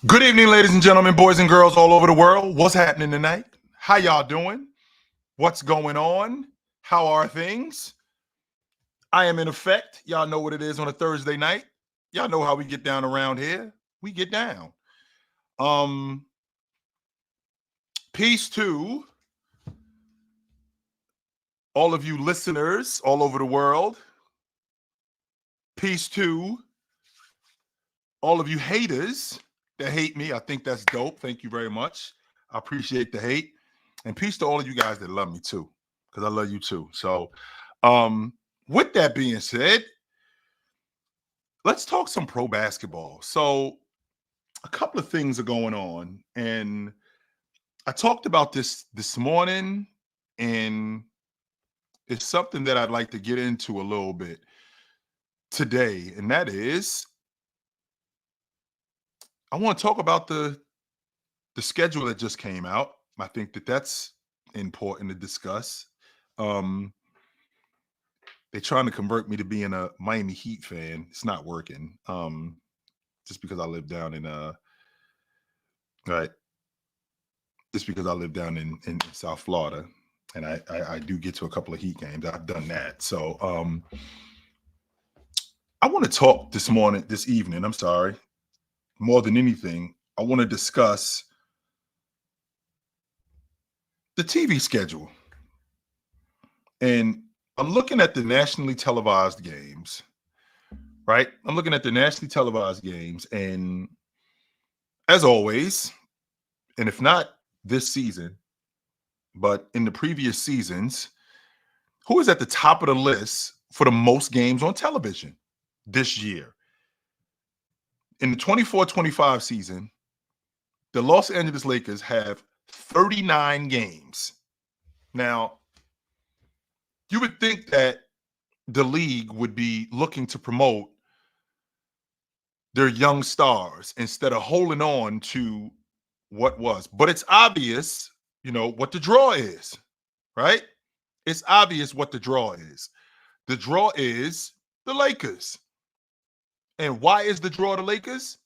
Good evening, ladies and gentlemen, boys and girls all over the world. What's happening tonight? How y'all doing? What's going on? How are things? I am in effect. Y'all know what it is on a Thursday night. Y'all know how we get down around here. We get down. Um, Peace to all of you listeners all over the world. Peace to all of you haters that hate me. I think that's dope. Thank you very much. I appreciate the hate. And peace to all of you guys that love me too, because I love you too. So, with that being said, let's talk some pro basketball. So, a couple of things are going on, and I talked about this morning, and it's something that I'd like to get into a little bit today, and that is I want to talk about the schedule that just came out. I think that that's important to discuss. Um, they're trying to convert me to being a Miami Heat fan. It's not working. Just because I live down in right, just because I live down in South Florida, and I do get to a couple of Heat games. I've done that. So I want to talk this evening. I'm sorry, more than anything, I want to discuss the TV schedule. And I'm looking at the nationally televised games, right? I'm looking at the nationally televised games, and as always, and if not this season, but in the previous seasons, who is at the top of the list for the most games on television this year? In the 24-25 season, the Los Angeles Lakers have 39 games. Now, you would think that the league would be looking to promote their young stars instead of holding on to what was. But it's obvious, what the draw is, right? It's obvious what the draw is. The draw is the Lakers. And why is the draw the Lakers?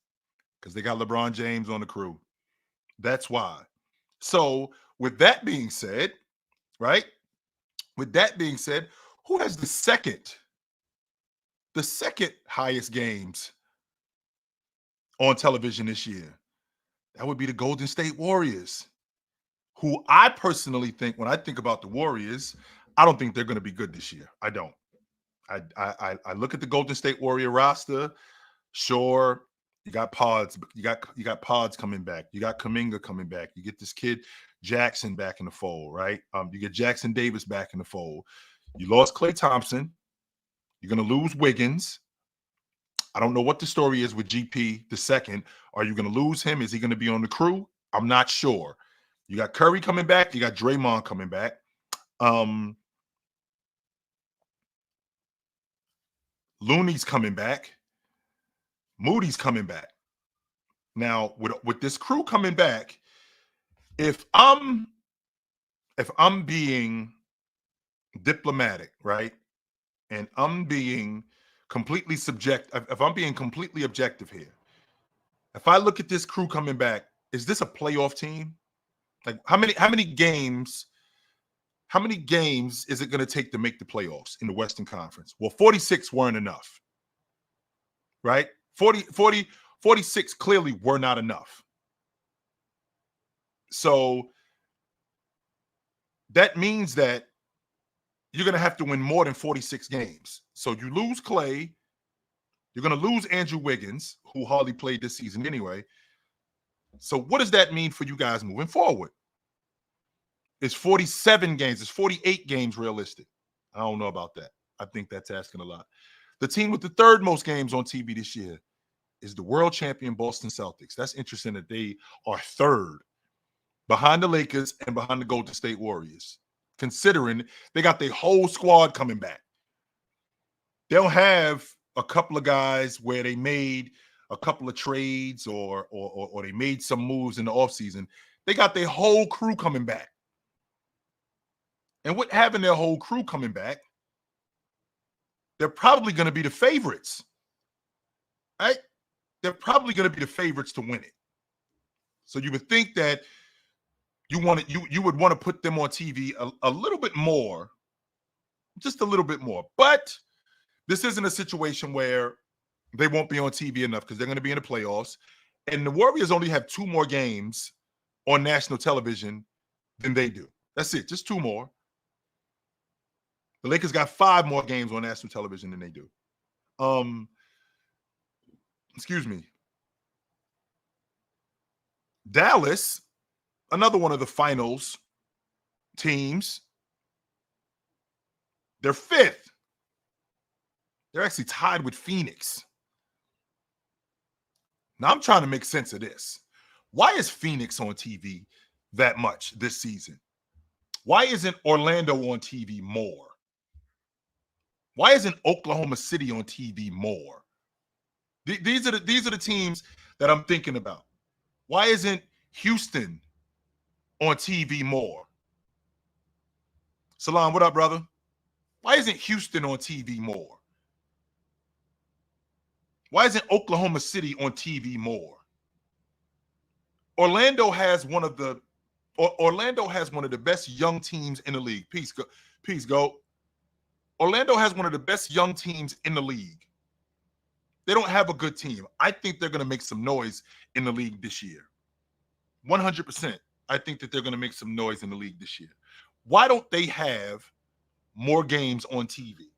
Because they got LeBron James on the crew. That's why. So, with that being said, right? With that being said, who has the second highest games on television this year? That would be the Golden State Warriors, who I personally think, when I think about the Warriors, I don't think they're going to be good this year. I don't. I look at the Golden State Warrior roster. Sure, you got Pods, you got Pods coming back. You got Kuminga coming back. You get this kid Jackson back in the fold, right? You get Jackson Davis back in the fold. You lost Klay Thompson. You're going to lose Wiggins. I don't know what the story is with GP the second. Are you going to lose him? Is he going to be on the crew? I'm not sure. You got Curry coming back. You got Draymond coming back. Looney's coming back. Moody's coming back. Now, with this crew coming back, if I'm being diplomatic, right, and I'm being completely subjective, if I'm being completely objective here, if I look at this crew coming back, is this a playoff team? Like how many games is it going to take to make the playoffs in the Western Conference? Well, 46 weren't enough, right? 46 clearly were not enough. So that means that you're going to have to win more than 46 games. So you lose Clay, you're going to lose Andrew Wiggins, who hardly played this season anyway. So what does that mean for you guys moving forward? It's 47 games. It's 48 games realistic. I don't know about that. I think that's asking a lot. The team with the third most games on TV this year is the world champion Boston Celtics. That's interesting that they are third behind the Lakers and behind the Golden State Warriors, considering they got their whole squad coming back. They'll have a couple of guys where they made a couple of trades or they made some moves in the offseason. They got their whole crew coming back. And with having their whole crew coming back, they're probably going to be the favorites, right? They're probably going to be the favorites to win it. So you would think that you would want to put them on TV a little bit more, just a little bit more. But this isn't a situation where they won't be on TV enough because they're going to be in the playoffs. And the Warriors only have 2 more games on national television than they do. That's it, just 2 more. The Lakers got 5 more games on national television than they do. Excuse me. Dallas, another one of the finals teams, they're 5th. They're actually tied with Phoenix. Now I'm trying to make sense of this. Why is Phoenix on TV that much this season? Why isn't Orlando on TV more? Why isn't Oklahoma City on TV more? These are the teams that I'm thinking about. Why isn't Houston on TV more? Salam, what up, brother? Why isn't Houston on TV more? Why isn't Oklahoma City on TV more? Orlando has one of the best young teams in the league. Peace, go. Orlando has one of the best young teams in the league. They don't have a good team. I think they're going to make some noise in the league this year. 100%. I think that they're going to make some noise in the league this year. Why don't they have more games on TV?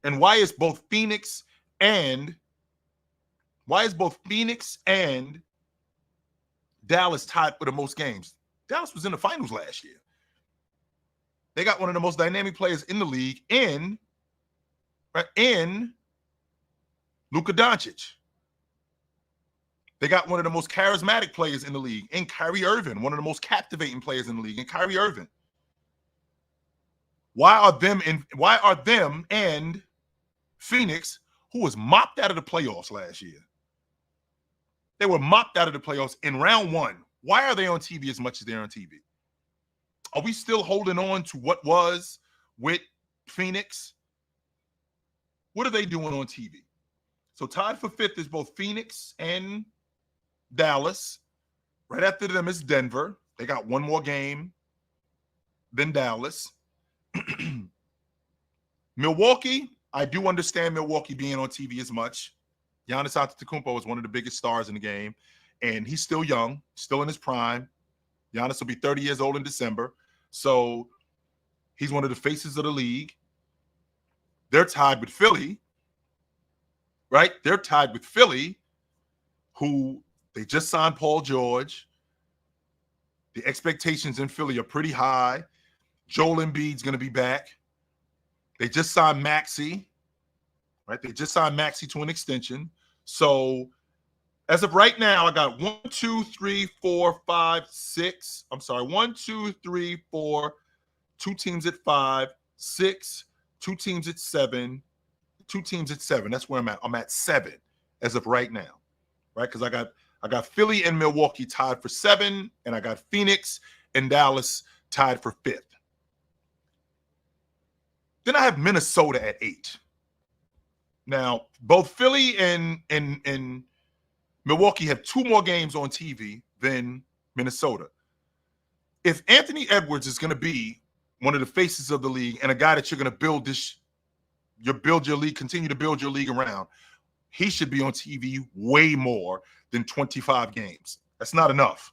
And why is both Phoenix and Dallas tied for the most games? Dallas was in the finals last year. They got one of the most dynamic players in the league in Luka Doncic. They got one of the most charismatic players in the league in Kyrie Irving, one of the most captivating players in the league in Kyrie Irving. Why are them and Phoenix, who was mopped out of the playoffs last year? They were mopped out of the playoffs in round 1. Why are they on TV as much as they're on TV? Are we still holding on to what was with Phoenix? What are they doing on TV? So tied for 5th is both Phoenix and Dallas. Right after them is Denver. They got 1 more game than Dallas. Milwaukee, I do understand Milwaukee being on TV as much. Giannis Antetokounmpo is one of the biggest stars in the game, and he's still young, still in his prime. Giannis will be 30 years old in December, so he's one of the faces of the league. They're tied with Philly, right? They're tied with Philly, who they just signed Paul George. The expectations in Philly are pretty high. Joel Embiid's going to be back. They just signed Maxey, right? They just signed Maxey to an extension. So as of right now, I got 1, 2, 3, 4, 5, 6. I'm sorry, 1, 2, 3, 4, 2 teams at 5, 6, 2 teams at 7, 2 teams at 7. That's where I'm at. I'm at 7 as of right now, right? Because I got Philly and Milwaukee tied for 7, and I got Phoenix and Dallas tied for 5th. Then I have Minnesota at 8. Now, both Philly and Milwaukee have 2 more games on TV than Minnesota. If Anthony Edwards is going to be one of the faces of the league and a guy that you're going to continue to build your league around, he should be on TV way more than 25 games. That's not enough.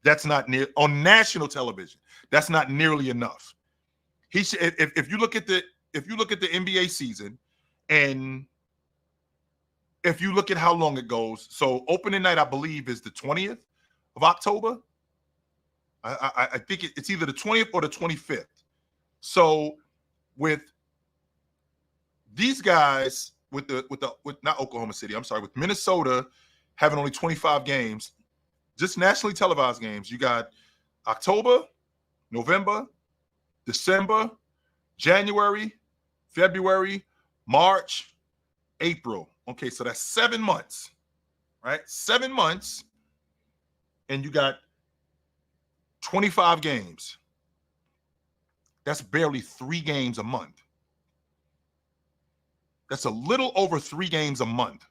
That's not near on national television. That's not nearly enough. He should, if you look at the NBA season, and if you look at how long it goes, so opening night I believe is the 20th of October. I think it's either the 20th or the 25th. So with these guys, with not Oklahoma City, I'm sorry, with Minnesota having only 25 games, just nationally televised games, you got October, November, December, January, February, March, April. Okay, so that's 7 months, right? 7 months, and you got 25 games. That's barely 3 games a month. That's a little over 3 games a month.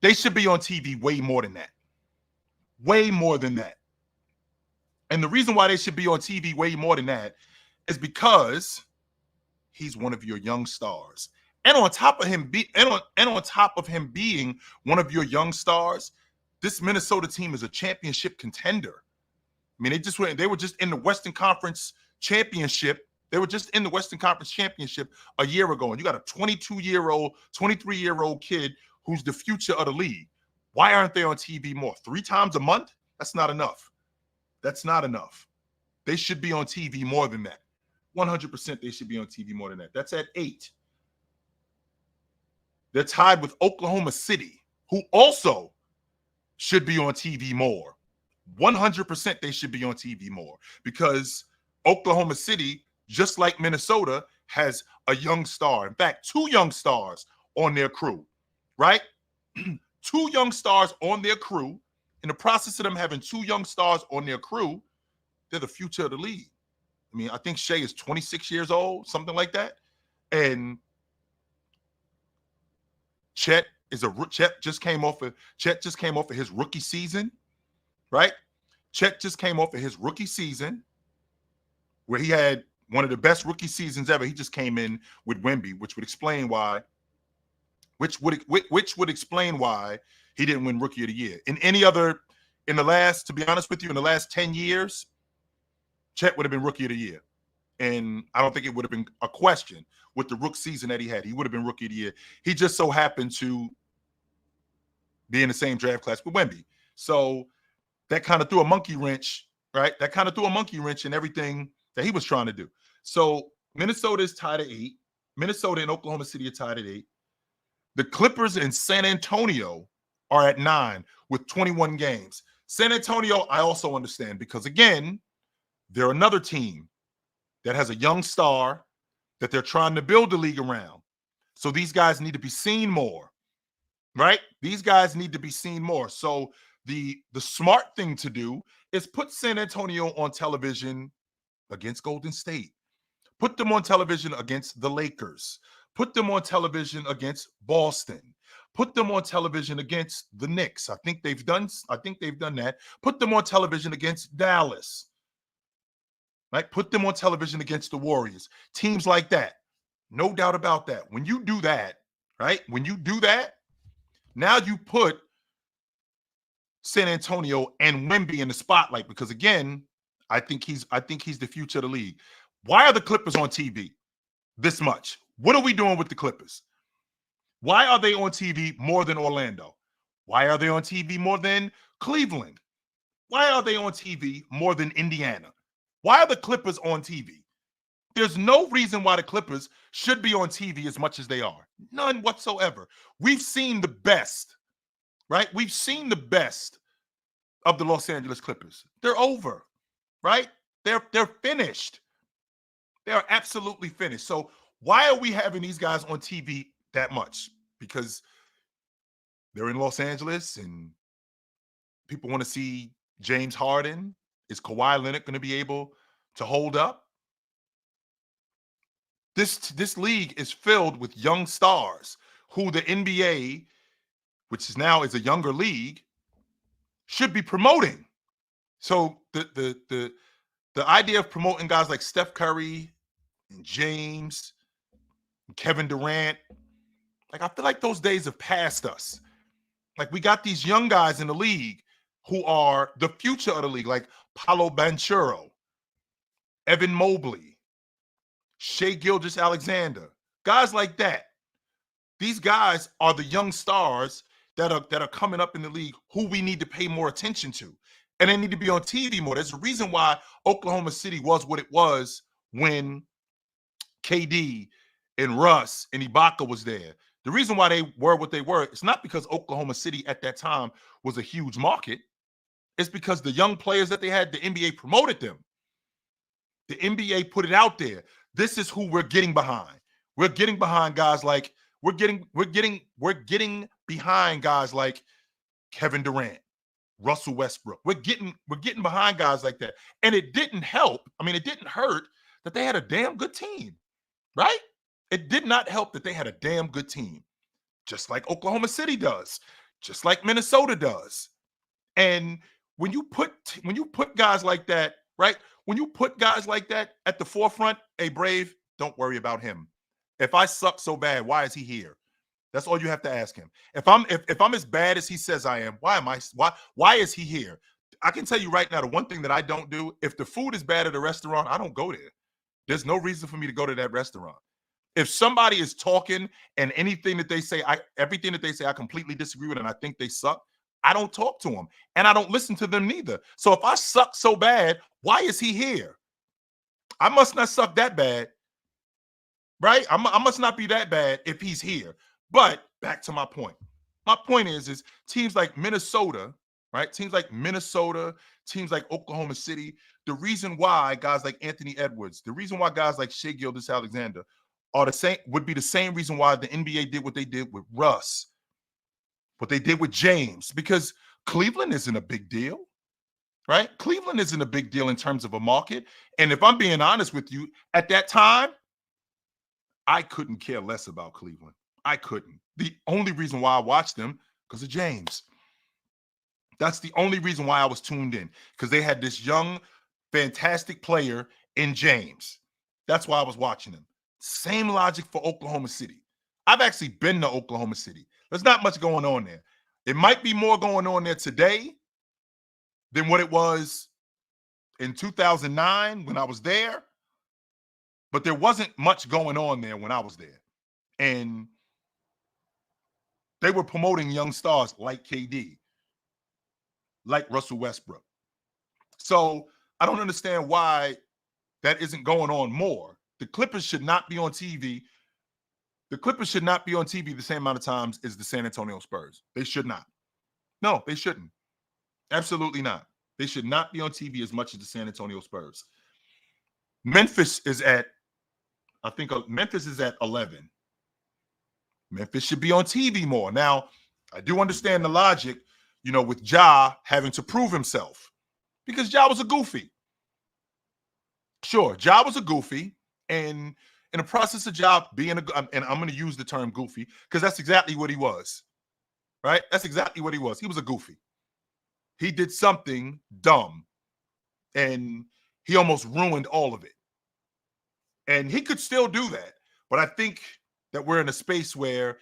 They should be on TV way more than that. Way more than that. And the reason why they should be on TV way more than that is because he's one of your young stars. And on top of him on top of him being one of your young stars, this Minnesota team is a championship contender. I mean, they were just in the Western Conference Championship. They were just in the Western Conference Championship a year ago. And you got a 22-year-old, 23-year-old kid who's the future of the league. Why aren't they on TV more? 3 times a month? That's not enough. That's not enough. They should be on TV more than that. 100% they should be on TV more than that. That's at 8. They're tied with Oklahoma City, who also should be on TV more. 100% they should be on TV more because Oklahoma City, just like Minnesota, has a young star. In fact, 2 young stars on their crew, right? 2 young stars on their crew. In the process of them having 2 young stars on their crew, they're the future of the league. I mean, I think Shea is 26 years old, something like that. And Chet just came off of his rookie season, right? Chet just came off of his rookie season where he had one of the best rookie seasons ever. He just came in with Wemby, which would explain why explain why he didn't win Rookie of the Year. To be honest with you, in the last 10 years, Chet would have been Rookie of the Year. And I don't think it would have been a question with the rookie season that he had. He would have been Rookie of the Year. He just so happened to be in the same draft class with Wemby. So that kind of threw a monkey wrench, right? That kind of threw a monkey wrench in everything that he was trying to do. So Minnesota is tied at 8. Minnesota and Oklahoma City are tied at 8. The Clippers in San Antonio are at 9 with 21 games. San Antonio, I also understand because, again, they're another team that has a young star that they're trying to build the league around. So these guys need to be seen more, right? These guys need to be seen more. So the smart thing to do is put San Antonio on television against Golden State. Put them on television against the Lakers. Put them on television against Boston. Put them on television against the Knicks. I think they've done that. Put them on television against Dallas. Right? Put them on television against the Warriors. Teams like that. No doubt about that. When you do that, right? When you do that, now you put San Antonio and Wemby in the spotlight because, again, I think he's the future of the league. Why are the Clippers on TV this much? What are we doing with the Clippers? Why are they on TV more than Orlando? Why are they on TV more than Cleveland? Why are they on TV more than Indiana? Why are the Clippers on TV? There's no reason why the Clippers should be on TV as much as they are. None whatsoever. We've seen the best, right? We've seen the best of the Los Angeles Clippers. They're over, right? They're finished. They are absolutely finished. So why are we having these guys on TV that much? Because they're in Los Angeles and people want to see James Harden. Is Kawhi Leonard going to be able to hold up? This league is filled with young stars who the NBA, which is now is a younger league, should be promoting. So the idea of promoting guys like Steph Curry and James, and Kevin Durant, like I feel like those days have passed us. Like we got these young guys in the league who are the future of the league, like Paolo Banchero, Evan Mobley, Shea Gilgeous-Alexander, guys like that. These guys are the young stars that are coming up in the league who we need to pay more attention to. And they need to be on TV more. There's a reason why Oklahoma City was what it was when KD and Russ and Ibaka was there. The reason why they were what they were, it's not because Oklahoma City at that time was a huge market. It's because the young players that they had, the NBA promoted them. The NBA put it out there. This is who we're getting behind. We're getting behind guys like we're getting behind guys like Kevin Durant, Russell Westbrook. We're getting behind guys like that. And it didn't help. I mean, it didn't hurt that they had a damn good team, right? It did not help that they had a damn good team, just like Oklahoma City does, just like Minnesota does. And when you put guys like that right? When you put guys like that at the forefront, hey, Brave, don't worry about him. If I suck so bad, why is he here? That's all you have to ask him. If I'm as bad as he says I am, why is he here? I can tell you right now, the one thing that I don't do, if the food is bad at a restaurant, I don't go there. There's no reason for me to go to that restaurant. If somebody is talking and everything that they say I completely disagree with and I think they suck, I don't talk to them and I don't listen to them neither. So if I suck so bad, why is he here? I must not suck that bad, right? I must not be that bad if he's here. But back to my point. My point is teams like Minnesota, right? Teams like Minnesota, teams like Oklahoma City. The reason why guys like Anthony Edwards, the reason why guys like Shai Gilgeous-Alexander are the same would be the same reason why the NBA did what they did with Russ, what they did with James, because Cleveland isn't a big deal, right? Cleveland isn't a big deal in terms of a market. And if I'm being honest with you, at that time, I couldn't care less about Cleveland. I couldn't. The only reason why I watched them because of James. That's the only reason why I was tuned in, because they had this young, fantastic player in James. That's why I was watching them. Same logic for Oklahoma City. I've actually been to Oklahoma City. There's not much going on there. It might be more going on there today than what it was in 2009 when I was there, but there wasn't much going on there when I was there. And they were promoting young stars like KD, like Russell Westbrook. So I don't understand why that isn't going on more. The Clippers should not be on TV. The Clippers should not be on TV the same amount of times as the San Antonio Spurs. They should not. No, they shouldn't. Absolutely not. They should not be on TV as much as the San Antonio Spurs. Memphis is at 11. Memphis should be on TV more. Now, I do understand the logic, with Ja having to prove himself, because Ja was a goofy. Sure, Ja was a goofy, and in the process of Ja being and I'm going to use the term goofy because that's exactly what he was, right? That's exactly what he was. He was a goofy. He did something dumb, and he almost ruined all of it. And he could still do that, but I think that we're in a space where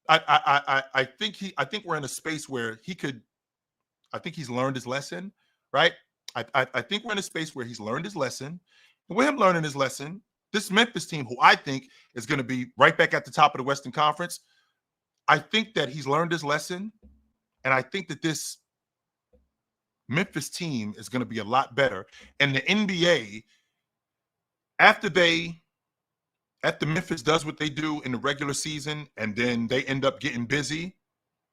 I think we're in a space where he could. I think he's learned his lesson, right? I think we're in a space where he's learned his lesson. And with him learning his lesson, this Memphis team, who I think is going to be right back at the top of the Western Conference, I think that he's learned his lesson. And I think that this Memphis team is going to be a lot better. And the NBA, after Memphis does what they do in the regular season, and then they end up getting busy,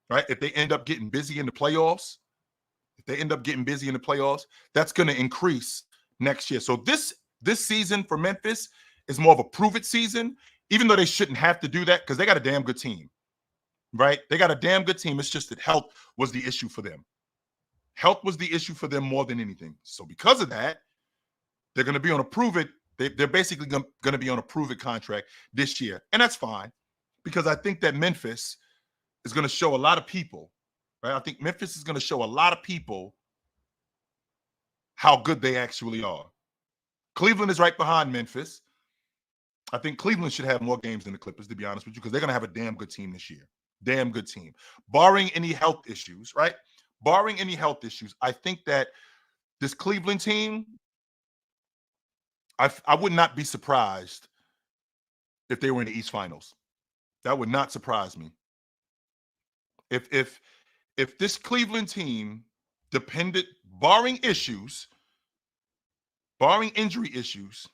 right? If they end up getting busy in the playoffs, that's going to increase next year. So this season for Memphis is more of a prove it season, even though they shouldn't have to do that because they got a damn good team, right? They got a damn good team. It's just that health was the issue for them. Health was the issue for them more than anything. So because of that, they're going to be on a prove it. They're basically going to be on a prove it contract this year. And that's fine because I think that Memphis is going to show a lot of people, right? I think Memphis is going to show a lot of people how good they actually are. Cleveland is right behind Memphis. I think Cleveland should have more games than the Clippers, to be honest with you, because they're going to have a damn good team this year. Damn good team. Barring any health issues, right? Barring any health issues, I think that this Cleveland team, I would not be surprised if they were in the East Finals. That would not surprise me. If this Cleveland team depended, barring injury issues,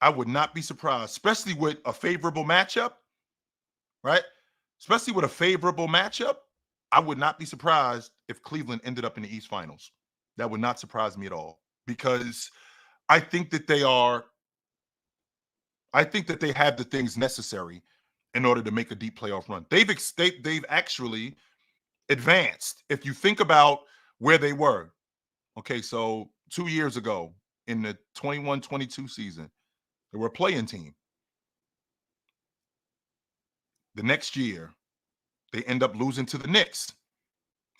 I would not be surprised, especially with a favorable matchup, right? Especially with a favorable matchup, I would not be surprised if Cleveland ended up in the East Finals. That would not surprise me at all because I think that they have the things necessary in order to make a deep playoff run. They've actually advanced. If you think about where they were, okay, so 2 years ago in the 21-22 season, they were a play-in team. The next year, they end up losing to the Knicks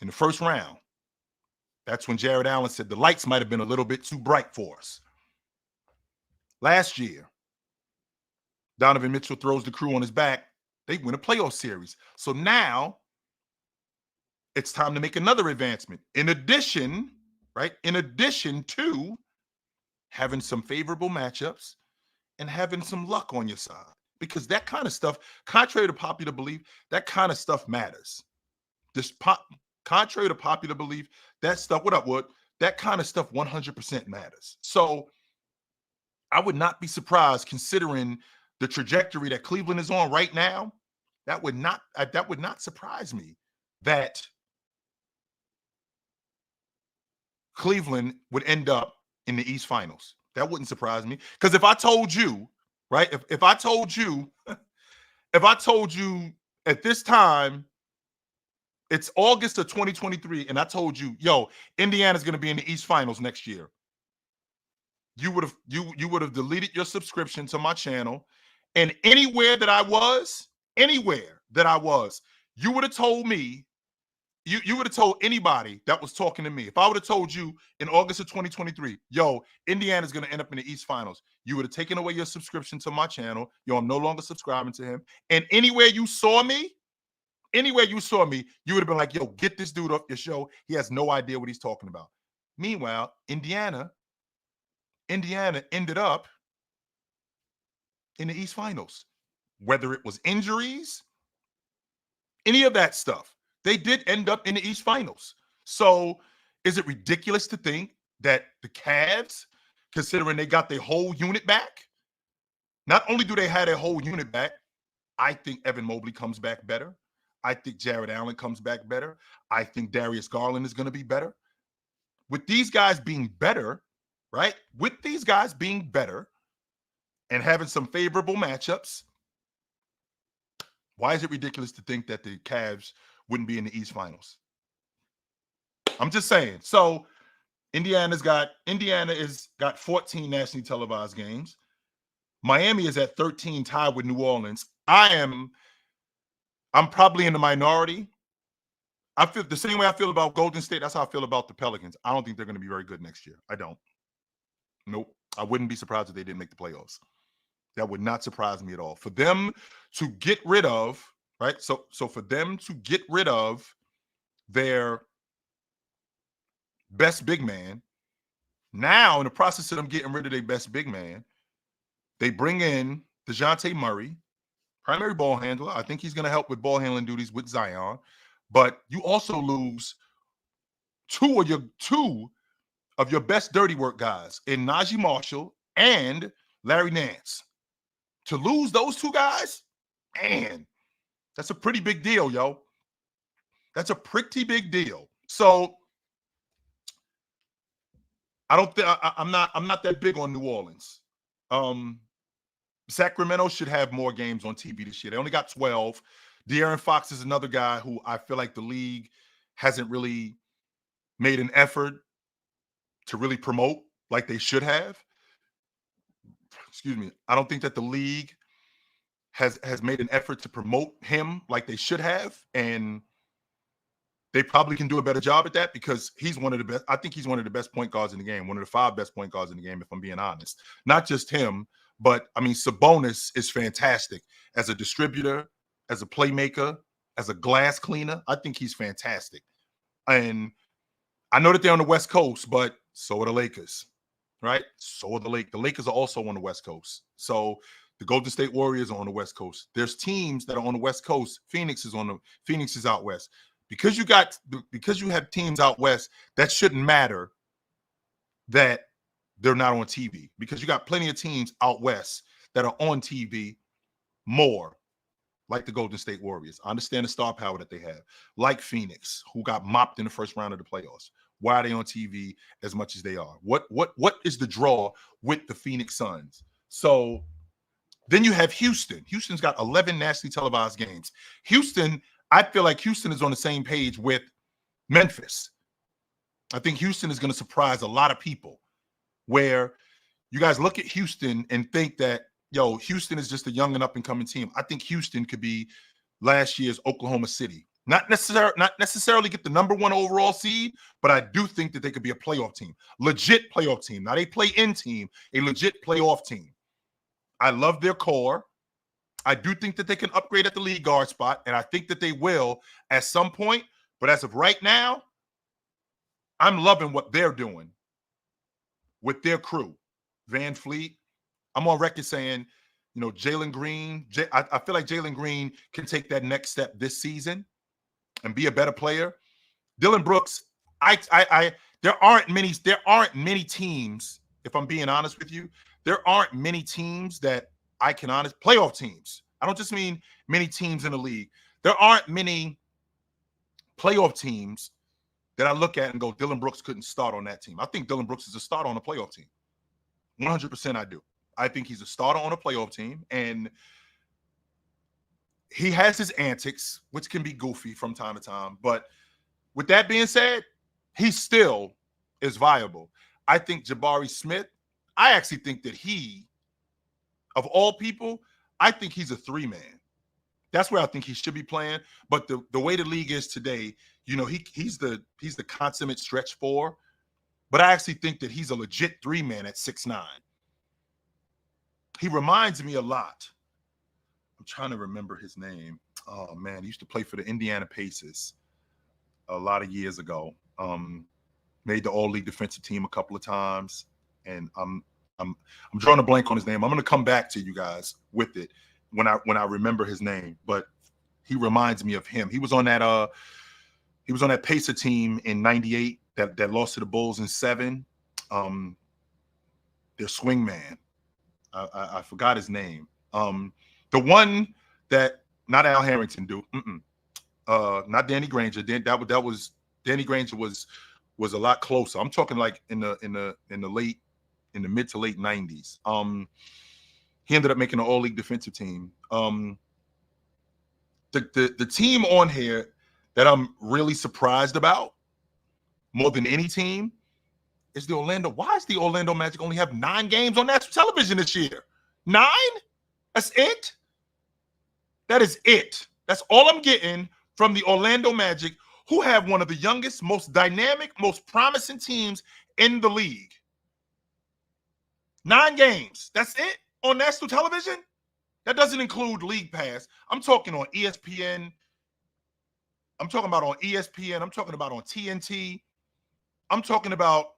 in the first round. That's when Jared Allen said the lights might have been a little bit too bright for us. Last year, Donovan Mitchell throws the crew on his back. They win a playoff series. So now it's time to make another advancement. In addition, right? In addition to having some favorable matchups and having some luck on your side. Because that kind of stuff, contrary to popular belief, that kind of stuff matters. Contrary to popular belief, that stuff, what up, Wood? That kind of stuff 100% matters. So I would not be surprised, considering the trajectory that Cleveland is on right now. That would not surprise me that Cleveland would end up in the East Finals. That wouldn't surprise me. Because if I told you, right, if I told you at this time, it's August of 2023, and I told you, yo, Indiana's going to be in the East Finals next year, you would have deleted your subscription to my channel, and anywhere that I was, you would have told me, you would have told anybody that was talking to me. If I would have told you in August of 2023, yo, Indiana's going to end up in the East Finals, you would have taken away your subscription to my channel. Yo, I'm no longer subscribing to him. And anywhere you saw me, you would have been like, yo, get this dude off your show. He has no idea what he's talking about. Meanwhile, Indiana ended up in the East Finals. Whether it was injuries, any of that stuff, they did end up in the East Finals. So is it ridiculous to think that the Cavs, considering they got their whole unit back, not only do they have their whole unit back, I think Evan Mobley comes back better. I think Jared Allen comes back better. I think Darius Garland is going to be better. With these guys being better, right? With these guys being better and having some favorable matchups, why is it ridiculous to think that the Cavs wouldn't be in the East Finals? I'm just saying. So Indiana is got 14 nationally televised games. Miami is at 13, tied with New Orleans. I'm probably in the minority. I feel the same way I feel about Golden State. That's how I feel about the Pelicans. I don't think they're going to be very good next year. I don't. Nope. I wouldn't be surprised if they didn't make the playoffs. That would not surprise me at all. For them to get rid of, right? So for them to get rid of their best big man, now in the process of them getting rid of their best big man, they bring in DeJounte Murray, primary ball handler. I think he's going to help with ball handling duties with Zion. But you also lose two of your best dirty work guys in Najee Marshall and Larry Nance. To lose those two guys, man, that's a pretty big deal, yo. That's a pretty big deal. So I don't think I'm not that big on New Orleans. Sacramento should have more games on TV this year. They only got 12. De'Aaron Fox is another guy who I feel like the league hasn't really made an effort to really promote like they should have. Excuse me. I don't think that the league has made an effort to promote him like they should have. And they probably can do a better job at that because he's one of the best. I think he's one of the best point guards in the game, one of the 5 best point guards in the game, if I'm being honest. Not just him, but I mean, Sabonis is fantastic as a distributor, as a playmaker, as a glass cleaner. I think he's fantastic. And I know that they're on the West Coast, but so are the Lakers, right? So are the Lakers. The Lakers are also on the West Coast. So the Golden State Warriors are on the West Coast. There's teams that are on the West Coast. Phoenix is out west. Because you have teams out west, that shouldn't matter that they're not on TV, because you got plenty of teams out west that are on TV more, like the Golden State Warriors. I understand the star power that they have, like Phoenix, who got mopped in the first round of the playoffs. Why are they on TV as much as they are? What is the draw with the Phoenix Suns? So then you have Houston. Houston's got 11 nationally televised games. I feel like Houston is on the same page with Memphis. I think Houston is going to surprise a lot of people, where you guys look at Houston and think that, yo, Houston is just a young and up-and-coming team. I think Houston could be last year's Oklahoma City. Not necessarily get the #1 overall seed, but I do think that they could be a playoff team. Legit playoff team. Not a play-in team, a legit playoff team. I love their core. I do think that they can upgrade at the lead guard spot, and I think that they will at some point. But as of right now, I'm loving what they're doing with their crew. Van Fleet, I'm on record saying, Jalen Green, I feel like Jalen Green can take that next step this season and be a better player. Dylan Brooks, there aren't many teams, if I'm being honest with you, there aren't many teams that I can playoff teams. I don't just mean many teams in the league. There aren't many playoff teams that I look at and go, Dylan Brooks couldn't start on that team. I think Dylan Brooks is a starter on a playoff team. 100% I do. I think he's a starter on a playoff team, and he has his antics, which can be goofy from time to time. But with that being said, he still is viable. I think Jabari Smith, I actually think that he, of all people, I think he's a 3-man. That's where I think he should be playing. But the way the league is today, he's the consummate stretch 4. But I actually think that he's a legit 3-man at 6'9". He reminds me a lot. I'm trying to remember his name. Oh man, he used to play for the Indiana Pacers a lot of years ago. Made the All-League defensive team a couple of times, and I'm drawing a blank on his name. I'm going to come back to you guys with it when I remember his name. But he reminds me of him. He was on that Pacer team in '98 that lost to the Bulls in 7. Their swing man. I forgot his name. The one that not Al Harrington do. Not Danny Granger. That was Danny Granger was a lot closer. I'm talking like in the mid to late 90s. He ended up making an All-League defensive team. The team on here that I'm really surprised about more than any team is the Orlando. Why does the Orlando Magic only have 9 games on national television this year? 9? That's it? That is it. That's all I'm getting from the Orlando Magic, who have one of the youngest, most dynamic, most promising teams in the league. 9 games. That's it on national television? That doesn't include League Pass. I'm talking on ESPN. I'm talking about on ESPN. I'm talking about on TNT. I'm talking about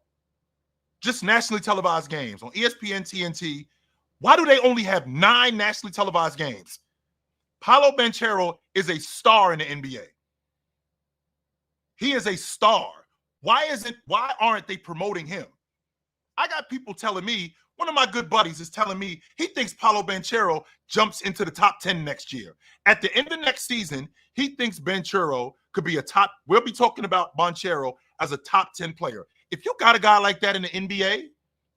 just nationally televised games on ESPN, TNT. Why do they only have 9 nationally televised games? Paolo Banchero is a star in the NBA. He is a star. Why aren't they promoting him? I got people telling me, one of my good buddies is telling me he thinks Paolo Banchero jumps into the top 10 next year. At the end of next season, he thinks Banchero could be we'll be talking about Banchero as a top 10 player. If you got a guy like that in the NBA,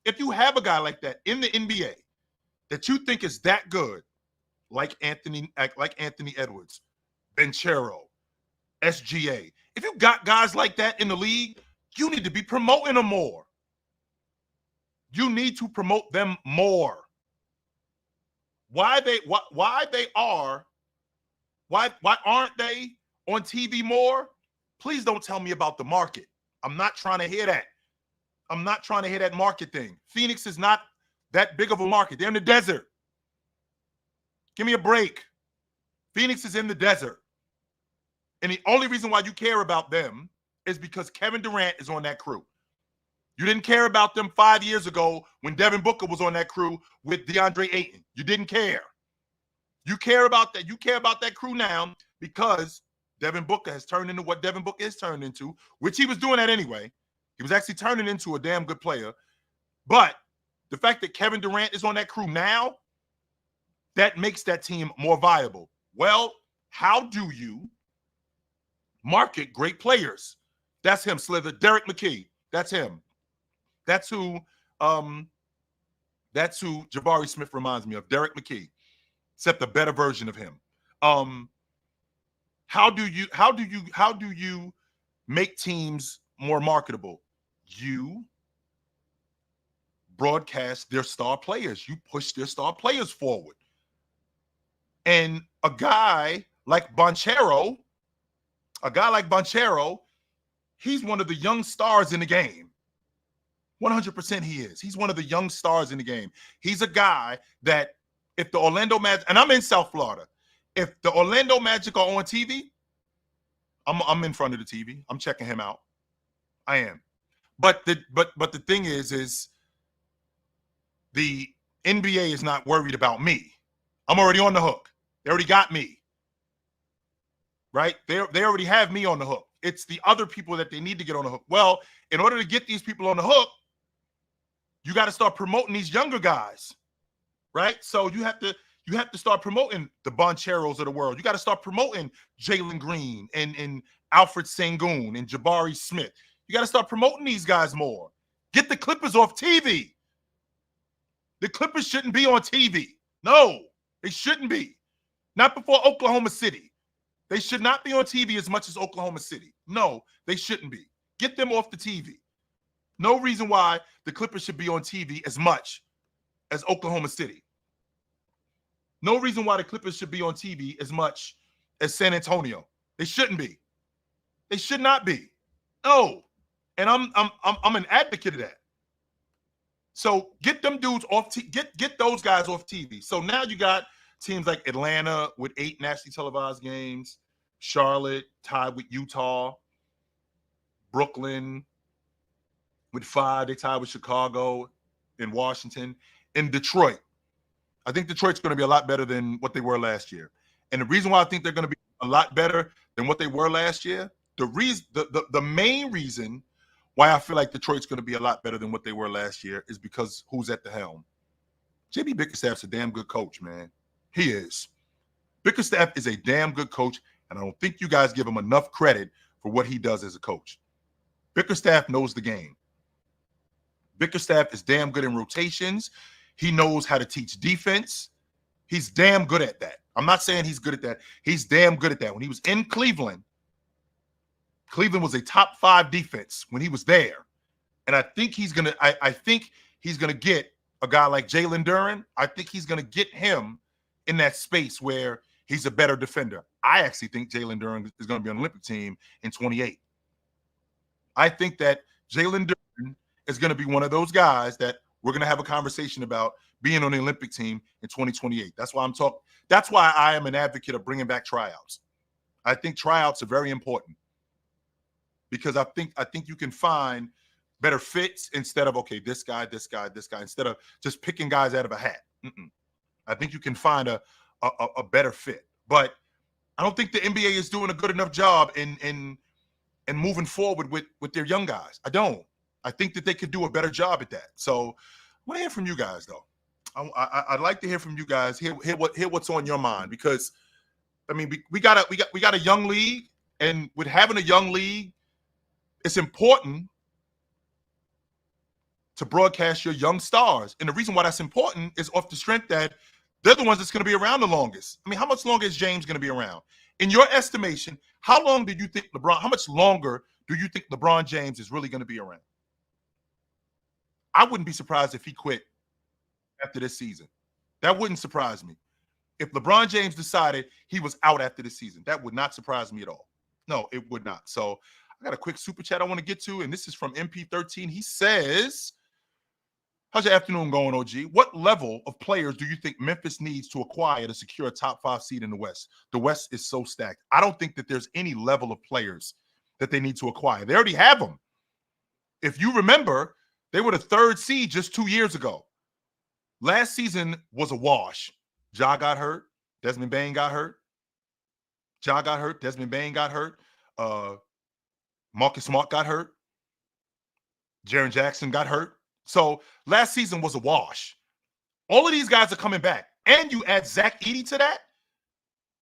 if you have a guy like that in the NBA that you think is that good, like Anthony Edwards, Banchero, SGA, if you got guys like that in the league, you need to be promoting them more. You need to promote them more. Why aren't they on TV more? Please don't tell me about the market. I'm not trying to hear that. I'm not trying to hear that market thing. Phoenix is not that big of a market. They're in the desert. Give me a break. Phoenix is in the desert. And the only reason why you care about them is because Kevin Durant is on that crew. You didn't care about them 5 years ago when Devin Booker was on that crew with DeAndre Ayton. You didn't care. You care about that. You care about that crew now because Devin Booker has turned into what Devin Booker has turned into, which he was doing that anyway. He was actually turning into a damn good player. But the fact that Kevin Durant is on that crew now, that makes that team more viable. Well, how do you market great players? That's him, Slither. Derek McKee. That's him. That's who Jabari Smith reminds me of. Derek McKee, except a better version of him. How do you make teams more marketable? You broadcast their star players. You push their star players forward. And a guy like Banchero A guy like Banchero, he's one of the young stars in the game. 100% he is. He's one of the young stars in the game. He's a guy that if the Orlando Magic, and I'm in South Florida, if the Orlando Magic are on TV, I'm in front of the TV. I'm checking him out. I am. But the thing is the NBA is not worried about me. I'm already on the hook. They already got me. Right? They already have me on the hook. It's the other people that they need to get on the hook. Well, in order to get these people on the hook, you got to start promoting these younger guys. Right? So you have to start promoting the Boncheros of the world. You got to start promoting Jalen Green and Alfred Sengun and Jabari Smith. You got to start promoting these guys more. Get the Clippers off TV. The Clippers shouldn't be on TV. No, they shouldn't be. Not before Oklahoma City. They should not be on TV as much as Oklahoma City. No, they shouldn't be. Get them off the TV. No reason why the Clippers should be on TV as much as Oklahoma City. No reason why the Clippers should be on TV as much as San Antonio. They shouldn't be. They should not be. No. And I'm an advocate of that. So get them dudes off. Get those guys off TV. So now you got teams like Atlanta with 8 nationally televised games, Charlotte tied with Utah, Brooklyn with 5. They tied with Chicago and Washington, and Detroit. I think Detroit's going to be a lot better than what they were last year. And the reason why I think they're going to be a lot better than what they were last year, the main reason why I feel like Detroit's going to be a lot better than what they were last year is because who's at the helm. JB Bickerstaff's a damn good coach, man. He is. Bickerstaff is a damn good coach, and I don't think you guys give him enough credit for what he does as a coach. Bickerstaff knows the game. Bickerstaff is damn good in rotations. He knows how to teach defense. He's damn good at that. I'm not saying he's good at that. He's damn good at that. When he was in Cleveland, Cleveland was a top 5 defense when he was there. And I think he's gonna, I think he's gonna get a guy like Jalen Duren. I think he's gonna get him in that space where he's a better defender. I actually think Jalen Duren is going to be on the Olympic team in 28. I think that Jalen Duren is going to be one of those guys that we're going to have a conversation about being on the Olympic team in 2028. That's why that's why I am an advocate of bringing back tryouts. I think tryouts are very important because I think you can find better fits instead of, okay, this guy, instead of just picking guys out of a hat. I think you can find a better fit. But I don't think the NBA is doing a good enough job in moving forward with their young guys. I don't. I think that they could do a better job at that. So I want to hear from you guys, though. I'd like to hear from you guys. Hear what's on your mind, because I mean we got a young league, and with having a young league, it's important to broadcast your young stars. And the reason why that's important is off the strength that they're the ones that's going to be around the longest. I mean, how much longer is James going to be around? In your estimation, how long do you think how much longer do you think LeBron James is really going to be around? I wouldn't be surprised if he quit after this season. That wouldn't surprise me. If LeBron James decided he was out after this season, that would not surprise me at all. No, it would not. So I got a quick super chat I want to get to, and this is from MP13. He says, how's your afternoon going, OG? What level of players do you think Memphis needs to acquire to secure a top 5 seed in the West? The West is so stacked. I don't think that there's any level of players that they need to acquire. They already have them. If you remember, they were the 3rd seed just 2 years ago. Last season was a wash. Ja got hurt. Desmond Bane got hurt. Ja got hurt. Desmond Bane got hurt. Marcus Smart got hurt. Jaren Jackson got hurt. So last season was a wash. All of these guys are coming back. And you add Zach Edey to that.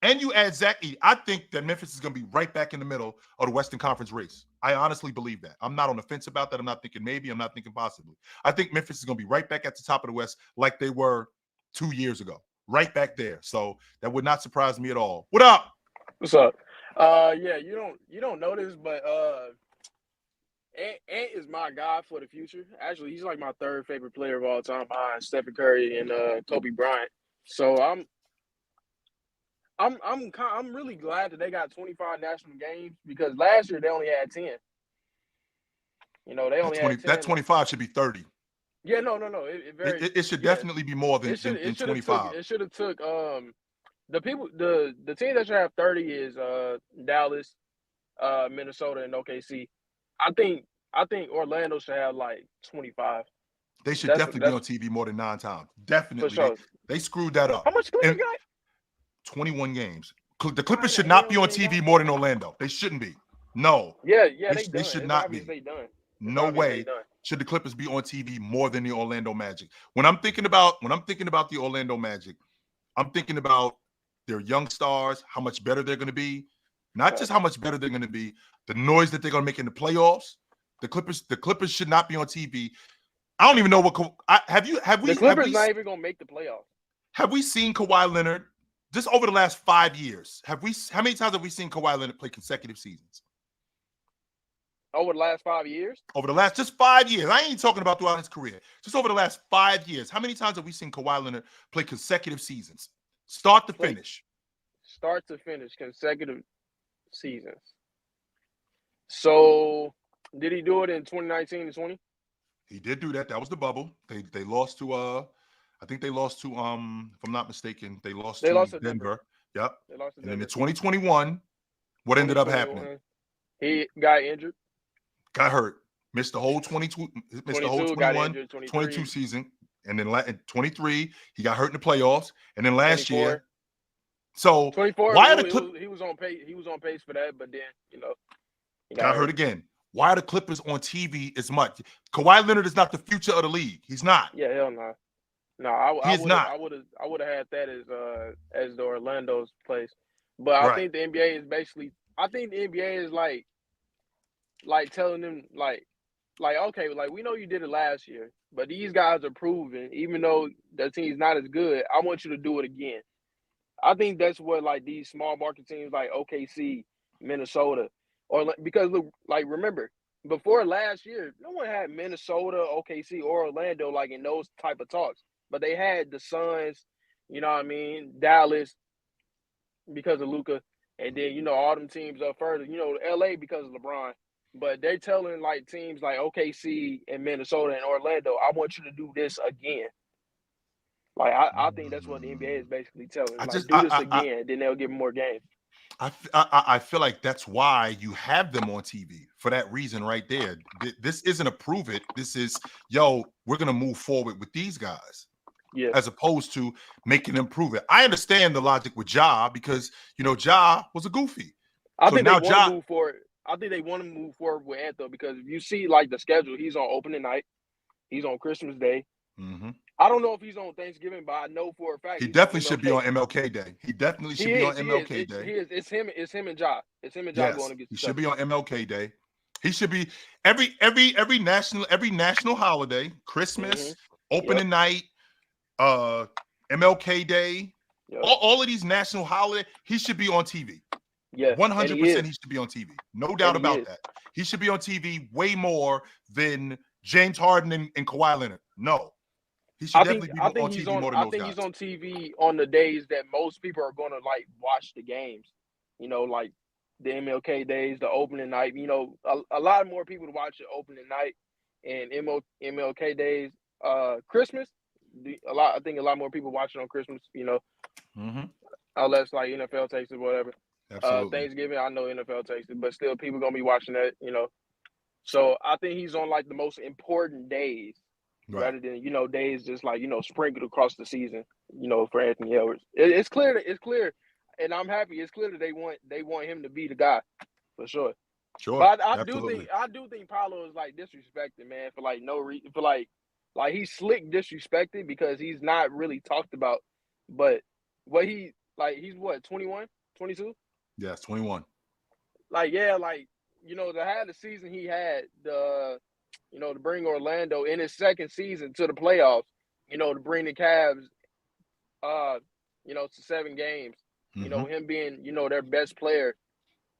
I think that Memphis is going to be right back in the middle of the Western Conference race. I honestly believe that. I'm not on the fence about that. I'm not thinking maybe. I'm not thinking possibly. I think Memphis is going to be right back at the top of the West like they were 2 years ago. Right back there. So that would not surprise me at all. What up? What's up? Yeah, you don't know this, but Ant is my guy for the future. Actually, he's like my 3rd favorite player of all time behind Stephen Curry and Kobe Bryant. So I'm really glad that they got 25 national games because last year they only had 10. They only had That 10. 25 should be 30. Yeah, no. It should definitely be more It than should have took 25. the team that should have 30 is Dallas, Minnesota, and OKC. I think Orlando should have like 25. They should That's definitely be on TV more than 9 times. for Definitely. sure. They screwed that up. How much Clippers And got? 21 games. The Why Clippers the should not be hell on they TV got? more than Orlando. They shouldn't be. No. Yeah, they They done. should It's not obvious be. they done. It's No obvious they way done. should the Clippers be on TV more than the Orlando Magic. When I'm thinking about the Orlando Magic, I'm thinking about their young stars, how much better they're going to be. Not just how much better they're going to be, the noise that they're going to make in the playoffs. The Clippers should not be on TV. I don't even know what The Clippers not even gonna make the playoffs. Have we seen Kawhi Leonard just over the last 5 years? How many times have we seen Kawhi Leonard play consecutive seasons? Over the last 5 years? Over the last just 5 years. I ain't talking about throughout his career. Just over the last 5 years. How many times have we seen Kawhi Leonard play consecutive seasons? Start to finish. Start to finish, consecutive seasons. So, did he do it in 2019 and 20? He did do that. That was the bubble. They lost to I think they lost to if I'm not mistaken, they lost to Denver. Yep. They lost to Denver. And Denver. in 2021, what ended up happening? He got injured. Got hurt. Missed the whole 22. Missed the whole 21, injured, 22 season. And then in 23, he got hurt in the playoffs. And then last 24. year. So 24. Why are he was on pace? He was on pace for that, but then he got hurt again. Why are the Clippers on TV as much? Kawhi Leonard is not the future of the league. He's not. Yeah, hell no. No, I would have had that as the Orlando's place. But I think the NBA is basically. I think the NBA is like telling them like okay, like we know you did it last year, but these guys are proven. Even though the team's not as good, I want you to do it again. I think that's what like these small market teams like OKC, Minnesota, or because look, like remember before last year, no one had Minnesota, OKC, or Orlando like in those type of talks, but they had the Suns, you know what I mean, Dallas because of Luka, and then all them teams up further, LA because of LeBron. But they're telling like teams like OKC and Minnesota and Orlando, I want you to do this again. Like I think that's what the NBA is basically telling. Do this again, then they'll give more games. I feel like that's why you have them on TV for that reason right there. This isn't a prove it. This is we're gonna move forward with these guys. Yeah. As opposed to making them prove it. I understand the logic with Ja because Ja was a goofy. I think they want to move forward. I think they want to move forward with Anthem because if you see like the schedule, he's on opening night, he's on Christmas Day. Mm-hmm. I don't know if he's on Thanksgiving, but I know for a fact he definitely should be on MLK Day. He definitely should be on MLK Day. It's him and Ja. It's him and Ja going to get. He should be on MLK Day. He should be every national holiday, Christmas, opening night, MLK Day, all of these national holidays. He should be on TV. Yeah, 100%. He should be on TV. No doubt about that. He should be on TV way more than James Harden and Kawhi Leonard. No. He should definitely be on TV more than those guys. I think he's on TV on the days that most people are going to like watch the games. Like the MLK days, the opening night. A lot more people to watch the opening night and MLK days. Christmas, I think a lot more people watch it on Christmas. Unless like NFL takes it, whatever. Absolutely. Thanksgiving, I know NFL takes it, but still people gonna be watching that. So I think he's on like the most important days. Right. Rather than days just like sprinkled across the season, for Anthony Edwards. It's clear, and I'm happy. It's clear that they want him to be the guy, for sure. Sure, but I do think Paolo is like disrespected, man, for like no reason. For like he's slick disrespected because he's not really talked about. But what he's what 21, 22? Yes, 21. To have the season he had, to bring Orlando in his second season to the playoffs, to bring the Cavs, to 7 games, him being, their best player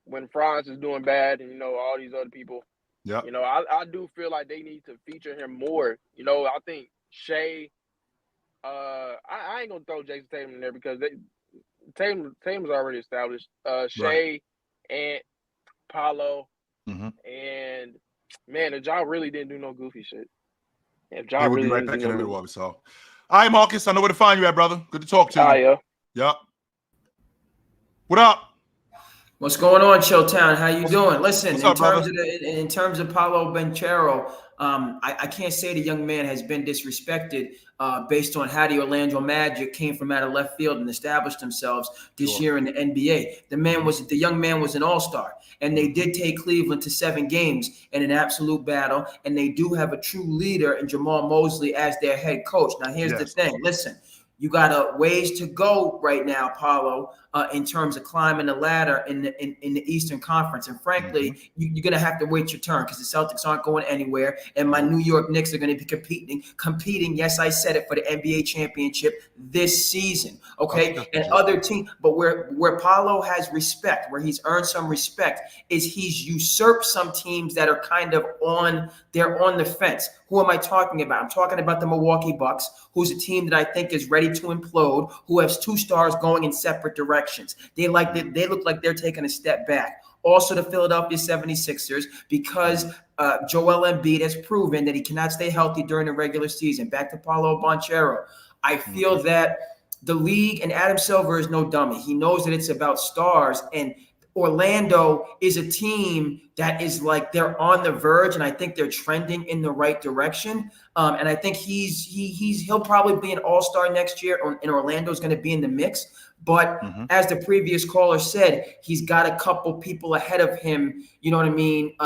when Franz is doing bad and, all these other people. Yeah. I do feel like they need to feature him more. I think Shea, I ain't going to throw Jason Tatum in there because Tatum's already established. Shea and Paolo, and man, if Ja really didn't do no goofy shit. If Ja they would really be right didn't back do in no the middle goofy. of it. So, all right, Marcus, I know where to find you at, brother. Good to talk to you. Yeah. Yep. What up? What's going on, Chilltown? How you doing? Listen, What's up, brother? In terms of Paolo Banchero, I can't say the young man has been disrespected based on how the Orlando Magic came from out of left field and established themselves this year in the NBA. The young man was an all-star, and they did take Cleveland to 7 games in an absolute battle, and they do have a true leader in Jamal Mosley as their head coach. Now, here's the thing. Listen. You got a ways to go right now, Paulo, in terms of climbing the ladder in the Eastern Conference. And frankly, you're going to have to wait your turn because the Celtics aren't going anywhere. And my New York Knicks are going to be competing. Yes, I said it, for the NBA championship this season. Okay. And other teams, but where Paulo has respect, where he's earned some respect, is he's usurped some teams that are kind of on the fence. Who am I talking about? I'm talking about the Milwaukee Bucks, who's a team that I think is ready to implode, who has 2 stars going in separate directions. They look like they're taking a step back. Also, the Philadelphia 76ers, because Joel Embiid has proven that he cannot stay healthy during the regular season. Back to Paolo Banchero. I feel that the league, and Adam Silver is no dummy. He knows that it's about stars, and Orlando is a team that is like they're on the verge, and I think they're trending in the right direction. And I think he'll probably be an all-star next year, and Orlando's going to be in the mix. But as the previous caller said, he's got a couple people ahead of him. You know what I mean?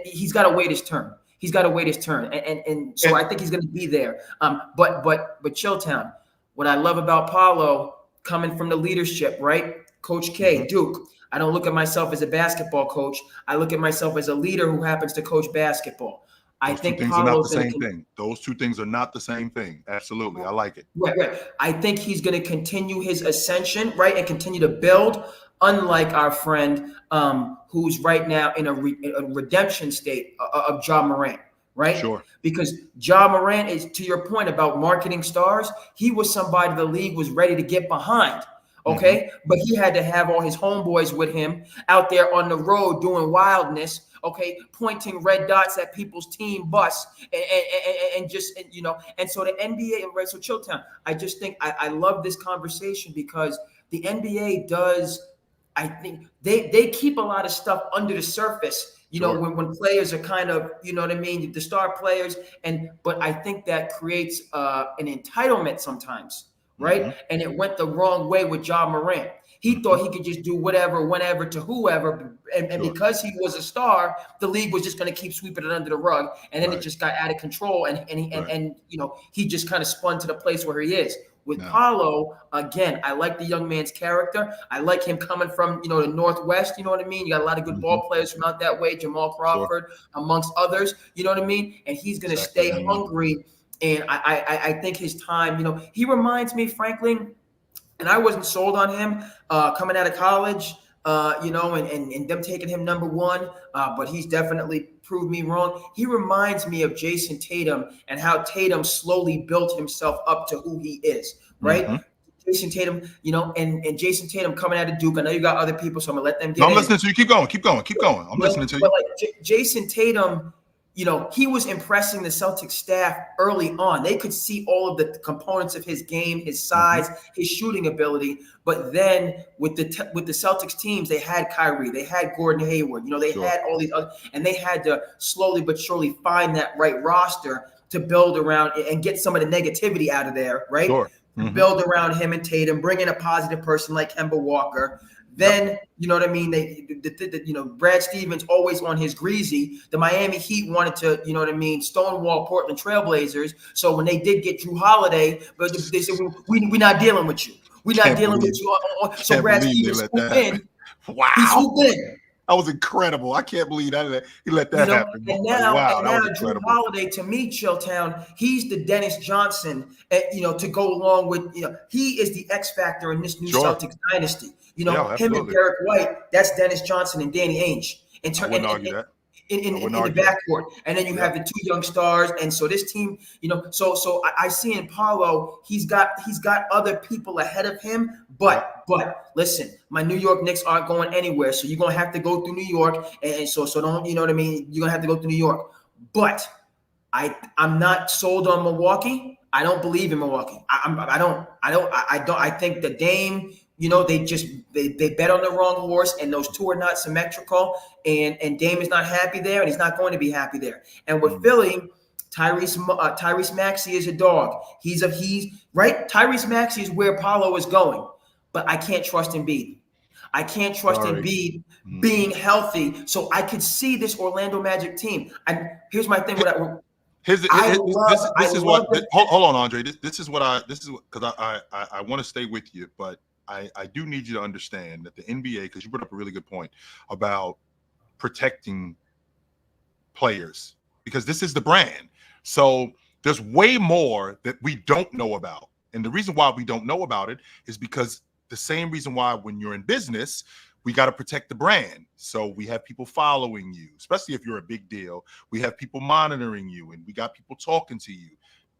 He's got to wait his turn. He's got to wait his turn, and so I think he's going to be there. But Chilltown, what I love about Paulo coming from the leadership, right? Coach K, Duke. I don't look at myself as a basketball coach. I look at myself as a leader who happens to coach basketball. Those two things are not the same thing. Those two things are not the same thing. Absolutely. I like it. Right. I think he's going to continue his ascension, right, and continue to build, unlike our friend who's right now in a redemption state of Ja Morant, right? Sure. Because Ja Morant is, to your point about marketing stars, he was somebody the league was ready to get behind. Okay. But he had to have all his homeboys with him out there on the road doing wildness. Okay. Pointing red dots at people's team bus and so the NBA, right? So Chilltown, I just think I love this conversation because the NBA does, I think they keep a lot of stuff under the surface. You know, when players are kind of, you know what I mean, the star players, but I think that creates an entitlement sometimes. Right. And it went the wrong way with Ja Morant. He thought he could just do whatever, whenever to whoever. And because he was a star, the league was just going to keep sweeping it under the rug. And then it just got out of control. And he just kind of spun to the place where he is. With Paulo, again, I like the young man's character. I like him coming from, the Northwest. You know what I mean? You got a lot of good ball players from out that way. Jamal Crawford, amongst others. You know what I mean? And he's going to stay hungry. And I think his time, he reminds me, frankly, and I wasn't sold on him coming out of college, and them taking him number 1, but he's definitely proved me wrong. He reminds me of Jason Tatum and how Tatum slowly built himself up to who he is, right? Jason Tatum, and Jason Tatum coming out of Duke. I know you got other people, so I'm going to let them get in. I'm listening to you. Keep going. I'm listening to you. But Jason Tatum, he was impressing the Celtics staff early on. They could see all of the components of his game, his size, his shooting ability. But then with the Celtics teams, they had Kyrie, they had Gordon Hayward, they had all these other, and they had to slowly but surely find that right roster to build around and get some of the negativity out of there, right? Sure. Build around him and Tatum, bring in a positive person like Kemba Walker. Then, you know what I mean? Brad Stevens always on his greasy. The Miami Heat wanted to, stonewall Portland Trailblazers. So when they did get Drew Holiday, but they said, we're not dealing with you. We're not dealing with you. So Brad Stevens swooped in. Wow. He swooped in. That was incredible. I can't believe that he let that happen. And now Drew Holiday, to me, Chilltown, he's the Dennis Johnson, to go along with, he is the X factor in this new Celtics dynasty. Him and Derek White, that's Dennis Johnson and Danny Ainge. I wouldn't argue that. in the backcourt, and then you have the two young stars, and so this team, so I see in Paolo, he's got other people ahead of him, but listen, my New York Knicks aren't going anywhere, so you're gonna have to go through New York, and so don't, you know what I mean? You're gonna have to go through New York, but I'm not sold on Milwaukee. I don't believe in Milwaukee. I don't. I think the Dame, they bet on the wrong horse, and those two are not symmetrical. And Dame is not happy there, and he's not going to be happy there. And with Philly, Tyrese Maxey is a dog. He's right. Tyrese Maxey is where Paolo is going, but I can't trust Embiid. I can't trust Embiid being healthy. So I could see this Orlando Magic team. And here's my thing with that. Hold on, Andre. This is because I want to stay with you, but I do need you to understand that the NBA, because you brought up a really good point about protecting players, because this is the brand. So there's way more that we don't know about. And the reason why we don't know about it is because the same reason why when you're in business, we got to protect the brand. So we have people following you, especially if you're a big deal. We have people monitoring you, and we got people talking to you.